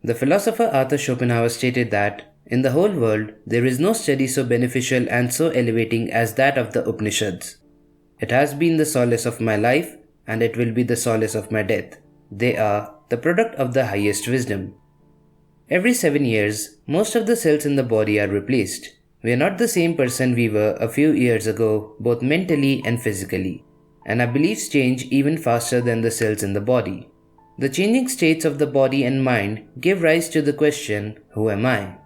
The philosopher Arthur Schopenhauer stated that, in the whole world, there is no study so beneficial and so elevating as that of the Upanishads. It has been the solace of my life, and it will be the solace of my death. They are the product of the highest wisdom. Every 7 years, most of the cells in the body are replaced. We are not the same person we were a few years ago, both mentally and physically. And our beliefs change even faster than the cells in the body. The changing states of the body and mind give rise to the question, who am I?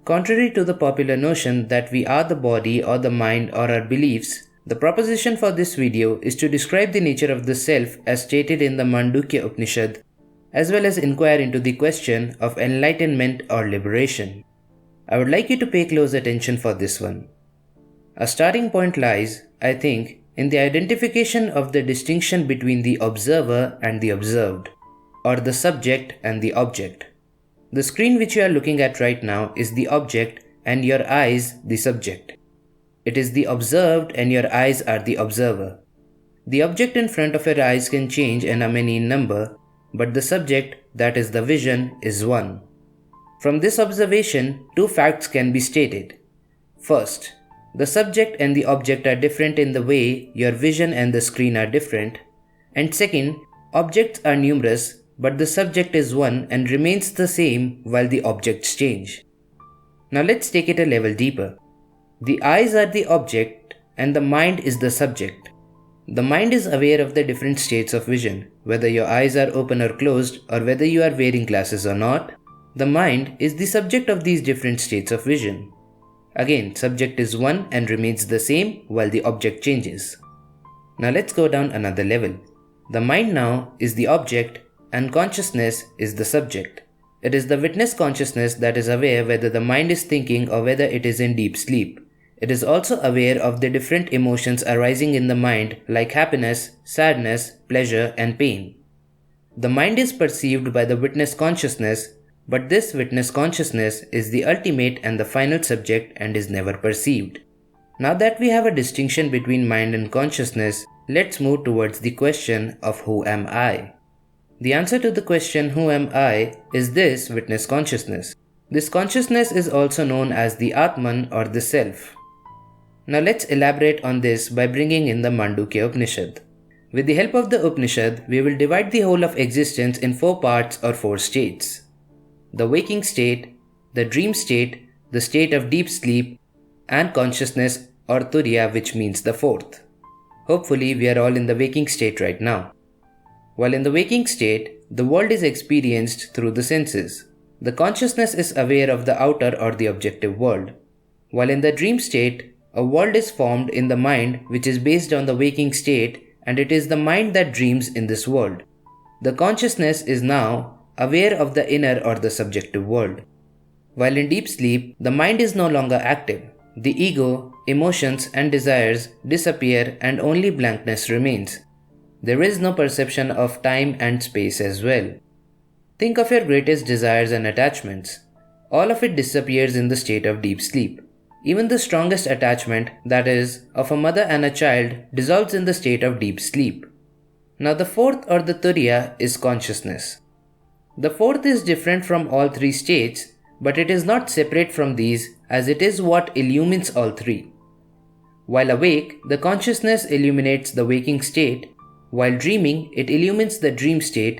Contrary to the popular notion that we are the body or the mind or our beliefs, the proposition for this video is to describe the nature of the self as stated in the Mandukya Upanishad, as well as inquire into the question of enlightenment or liberation. I would like you to pay close attention for this one. A starting point lies, I think, in the identification of the distinction between the observer and the observed, or the subject and the object. The screen which you are looking at right now is the object and your eyes the subject. It is the observed and your eyes are the observer. The object in front of your eyes can change and are many in number, but the subject, that is the vision, is one. From this observation, two facts can be stated. First, the subject and the object are different in the way your vision and the screen are different. And second, objects are numerous, but the subject is one and remains the same while the objects change. Now let's take it a level deeper. The eyes are the object and the mind is the subject. The mind is aware of the different states of vision, whether your eyes are open or closed or whether you are wearing glasses or not. The mind is the subject of these different states of vision. Again, subject is one and remains the same while the object changes. Now let's go down another level. The mind now is the object and consciousness is the subject. It is the witness consciousness that is aware whether the mind is thinking or whether it is in deep sleep. It is also aware of the different emotions arising in the mind like happiness, sadness, pleasure, and pain. The mind is perceived by the witness consciousness, but this witness consciousness is the ultimate and the final subject and is never perceived. Now that we have a distinction between mind and consciousness, let's move towards the question of who am I? The answer to the question who am I is this witness consciousness. This consciousness is also known as the Atman or the self. Now let's elaborate on this by bringing in the Mandukya Upanishad. With the help of the Upanishad, we will divide the whole of existence in 4 parts or 4 states. The waking state, the dream state, the state of deep sleep, and consciousness or turiya, which means the 4th. Hopefully we are all in the waking state right now. While in the waking state, the world is experienced through the senses. The consciousness is aware of the outer or the objective world. While in the dream state, a world is formed in the mind which is based on the waking state, and it is the mind that dreams in this world. The consciousness is now aware of the inner or the subjective world. While in deep sleep, the mind is no longer active. The ego, emotions and desires disappear and only blankness remains. There is no perception of time and space as well. Think of your greatest desires and attachments. All of it disappears in the state of deep sleep. Even the strongest attachment, that is, of a mother and a child, dissolves in the state of deep sleep. Now the 4th or the turiya is consciousness. The 4th is different from all 3 states, but it is not separate from these as it is what illumines all 3. While awake, the consciousness illuminates the waking state. While dreaming, it illumines the dream state.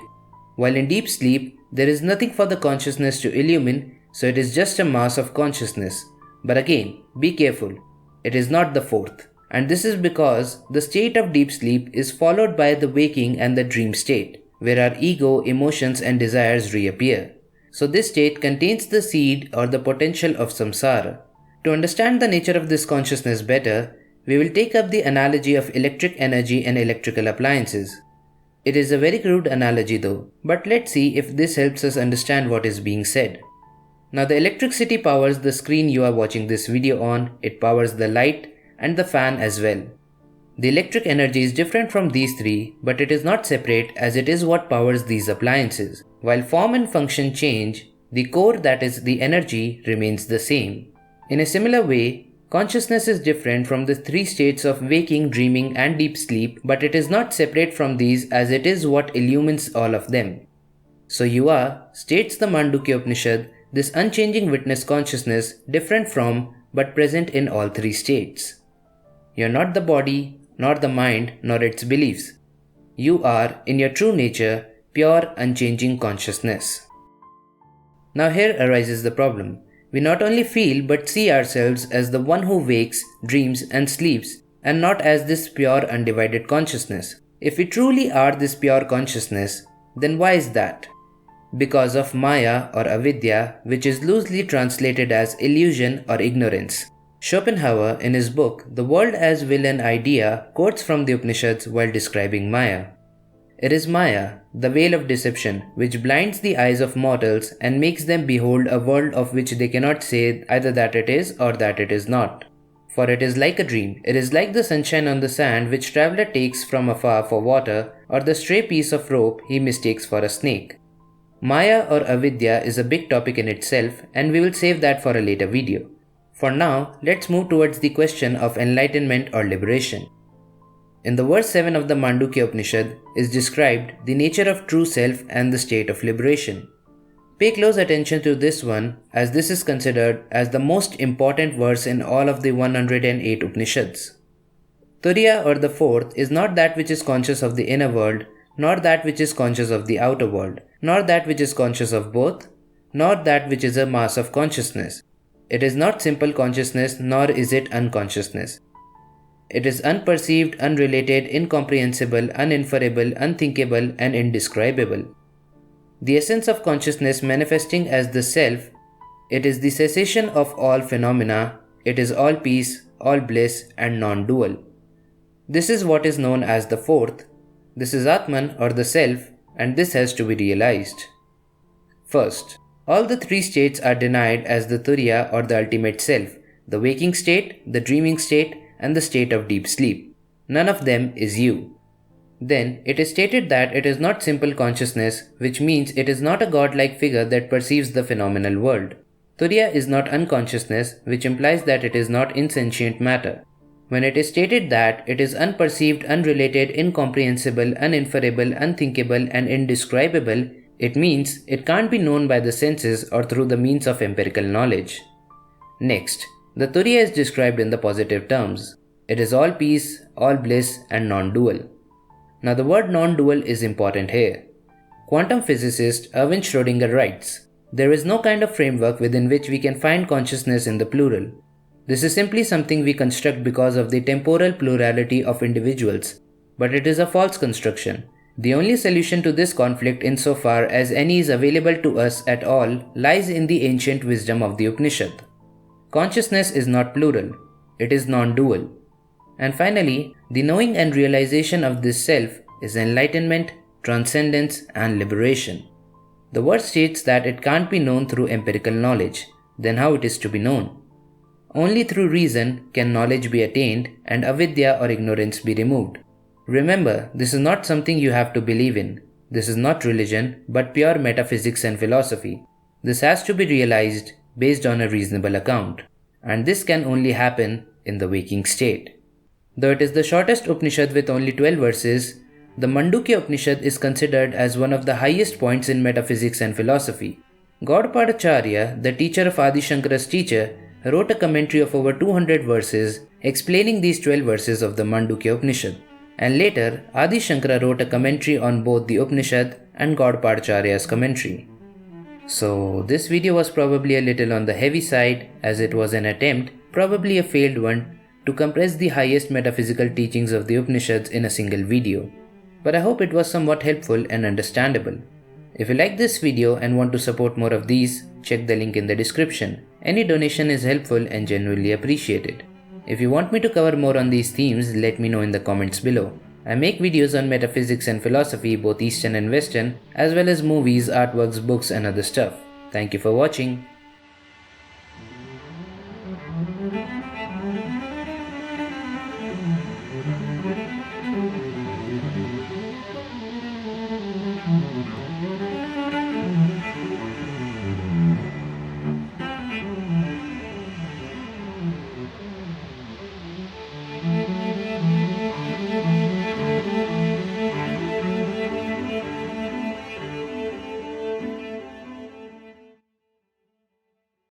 While in deep sleep, there is nothing for the consciousness to illumine, so it is just a mass of consciousness. But again, be careful, it is not the 4th. And this is because the state of deep sleep is followed by the waking and the dream state, where our ego, emotions and desires reappear. So this state contains the seed or the potential of samsara. To understand the nature of this consciousness better, we will take up the analogy of electric energy and electrical appliances. It is a very crude analogy though, but let's see if this helps us understand what is being said. Now the electricity powers the screen you are watching this video on, it powers the light and the fan as well. The electric energy is different from these 3, but it is not separate as it is what powers these appliances. While form and function change, the core, that is the energy, remains the same. In a similar way, consciousness is different from the 3 states of waking, dreaming and deep sleep, but it is not separate from these as it is what illumines all of them. So you are, states the Mandukya Upanishad, this unchanging witness consciousness different from but present in all three states. You are not the body, nor the mind, nor its beliefs. You are, in your true nature, pure unchanging consciousness. Now here arises the problem. We not only feel but see ourselves as the one who wakes, dreams and sleeps, and not as this pure undivided consciousness. If we truly are this pure consciousness, then why is that? Because of Maya or avidya, which is loosely translated as illusion or ignorance. Schopenhauer, in his book The World as Will and Idea, quotes from the Upanishads while describing Maya. It is Maya, the veil of deception, which blinds the eyes of mortals and makes them behold a world of which they cannot say either that it is or that it is not. For it is like a dream. It is like the sunshine on the sand which traveller takes from afar for water, or the stray piece of rope he mistakes for a snake. Maya or avidya is a big topic in itself, and we will save that for a later video. For now, let's move towards the question of enlightenment or liberation. In the verse 7 of the Mandukya Upanishad is described the nature of true self and the state of liberation. Pay close attention to this one, as this is considered as the most important verse in all of the 108 Upanishads. Turiya or the fourth is not that which is conscious of the inner world, nor that which is conscious of the outer world, nor that which is conscious of both, nor that which is a mass of consciousness. It is not simple consciousness, nor is it unconsciousness. It is unperceived, unrelated, incomprehensible, uninferable, unthinkable, and indescribable. The essence of consciousness manifesting as the self, it is the cessation of all phenomena, it is all peace, all bliss, and non-dual. This is what is known as the fourth. This is Atman or the self, and this has to be realized. First, all the three states are denied as the turiya or the ultimate self, the waking state, the dreaming state, and the state of deep sleep. None of them is you. Then, it is stated that it is not simple consciousness, which means it is not a godlike figure that perceives the phenomenal world. Turiya is not unconsciousness, which implies that it is not insentient matter. When it is stated that it is unperceived, unrelated, incomprehensible, uninferable, unthinkable, and indescribable, it means it can't be known by the senses or through the means of empirical knowledge. Next, the turiya is described in the positive terms. It is all peace, all bliss, and non-dual. Now the word non-dual is important here. Quantum physicist Erwin Schrödinger writes, "There is no kind of framework within which we can find consciousness in the plural. This is simply something we construct because of the temporal plurality of individuals, but it is a false construction. The only solution to this conflict insofar as any is available to us at all lies in the ancient wisdom of the Upanishad. Consciousness is not plural, it is non-dual. And finally, the knowing and realization of this self is enlightenment, transcendence, and liberation. The word states that it can't be known through empirical knowledge. Then how it is to be known? Only through reason can knowledge be attained and avidya or ignorance be removed. Remember, this is not something you have to believe in. This is not religion, but pure metaphysics and philosophy. This has to be realized based on a reasonable account. And this can only happen in the waking state. Though it is the shortest Upanishad with only 12 verses, the Mandukya Upanishad is considered as one of the highest points in metaphysics and philosophy. Gaudapadacharya, the teacher of Adi Shankara's teacher, wrote a commentary of over 200 verses explaining these 12 verses of the Mandukya Upanishad. And later, Adi Shankara wrote a commentary on both the Upanishad and Gaudapadacharya's commentary. So this video was probably a little on the heavy side, as it was an attempt, probably a failed one, to compress the highest metaphysical teachings of the Upanishads in a single video. But I hope it was somewhat helpful and understandable. If you like this video and want to support more of these, check the link in the description. Any donation is helpful and genuinely appreciated. If you want me to cover more on these themes, let me know in the comments below. I make videos on metaphysics and philosophy, both Eastern and Western, as well as movies, artworks, books and other stuff. Thank you for watching.